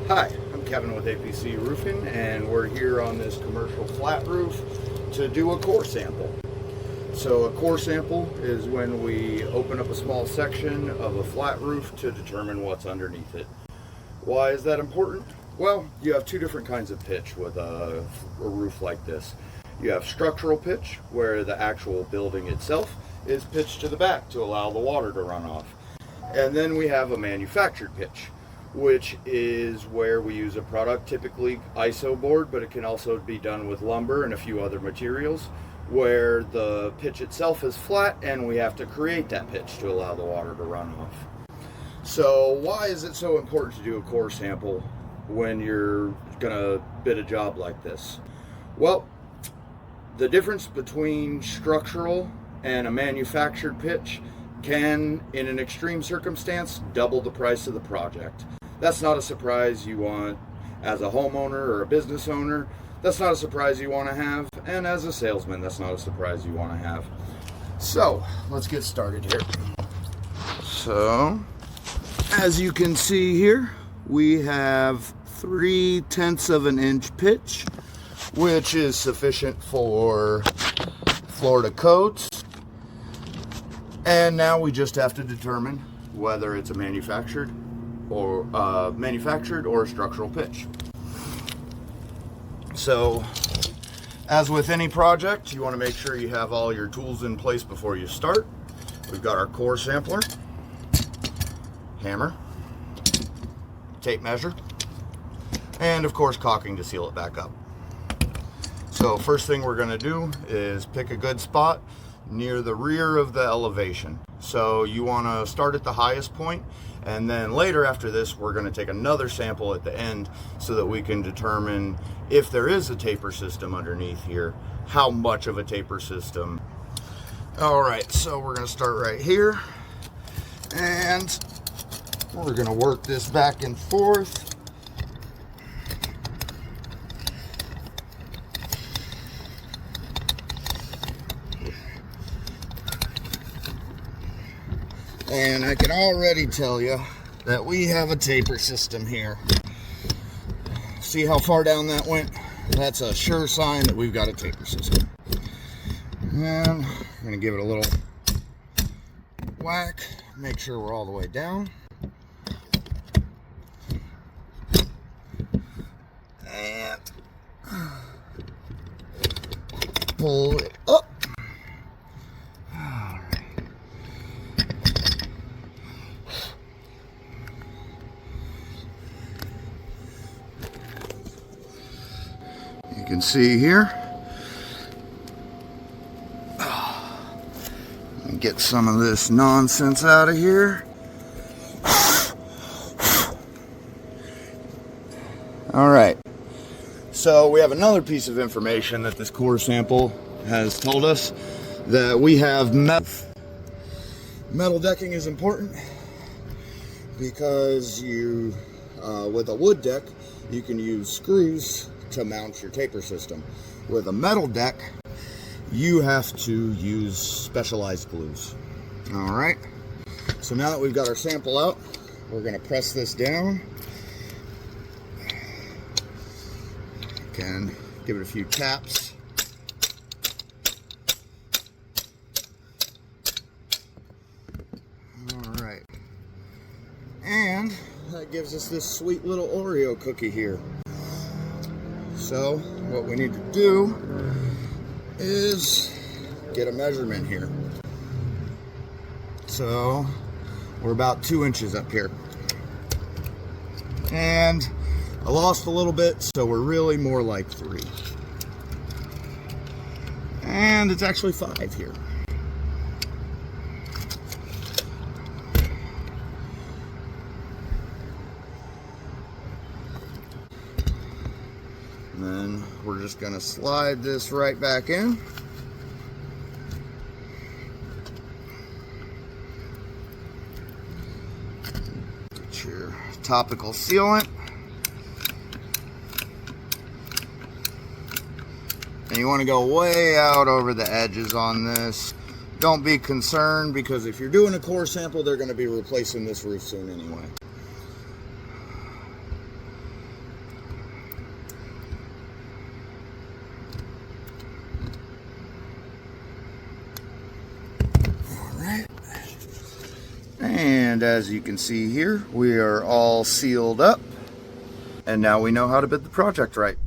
Hi, I'm Kevin with APC Roofing, and we're here on this commercial flat roof to do a core sample. So a core sample is when we open up a small section of a flat roof to determine what's underneath it. Why is that important? Well, you have two different kinds of pitch with a roof like this. You have structural pitch, where the actual building itself is pitched to the back to allow the water to run off. And then we have a manufactured pitch, which is where we use a product, typically ISO board, but it can also be done with lumber and a few other materials, where the pitch itself is flat and we have to create that pitch to allow the water to run off. So why is it so important to do a core sample when you're gonna bid a job like this? Well, the difference between structural and a manufactured pitch can, in an extreme circumstance, double the price of the project. That's not a surprise you want as a homeowner or a business owner. That's not a surprise you want to have. And as a salesman, that's not a surprise you want to have. So, let's get started here. So, as you can see here, we have 3/10 of an inch pitch, which is sufficient for Florida codes. And now we just have to determine whether it's a manufactured or a structural pitch. So, as with any project, you want to make sure you have all your tools in place before you start. We've got our core sampler, hammer, tape measure, and of course caulking to seal it back up. So first thing we're going to do is pick a good spot near the rear of the elevation. So you want to start at the highest point, and then later after this we're going to take another sample at the end so that we can determine if there is a taper system underneath here, how much of a taper system. Alright, so we're going to start right here, and we're going to work this back and forth. And I can already tell you that we have a taper system here. See how far down that went? That's a sure sign that we've got a taper system. And I'm going to give it a little whack, make sure we're all the way down. And pull it up. You can see here, get some of this nonsense out of here. All right, so we have another piece of information that this core sample has told us, that we have metal decking is important because you, with a wood deck, you can use screws to mount your taper system. With a metal deck, you have to use specialized glues. All right, so now that we've got our sample out, we're going to press this down. Can give it a few taps. All right, and that gives us this sweet little Oreo cookie here. So what we need to do is get a measurement here. So we're about 2 inches up here. And I lost a little bit, so we're really more like 3. And it's actually 5 here. And then we're just going to slide this right back in. Get your topical sealant. And you want to go way out over the edges on this. Don't be concerned, because if you're doing a core sample, they're going to be replacing this roof soon anyway. And as you can see here, we are all sealed up. And now we know how to bid the project right.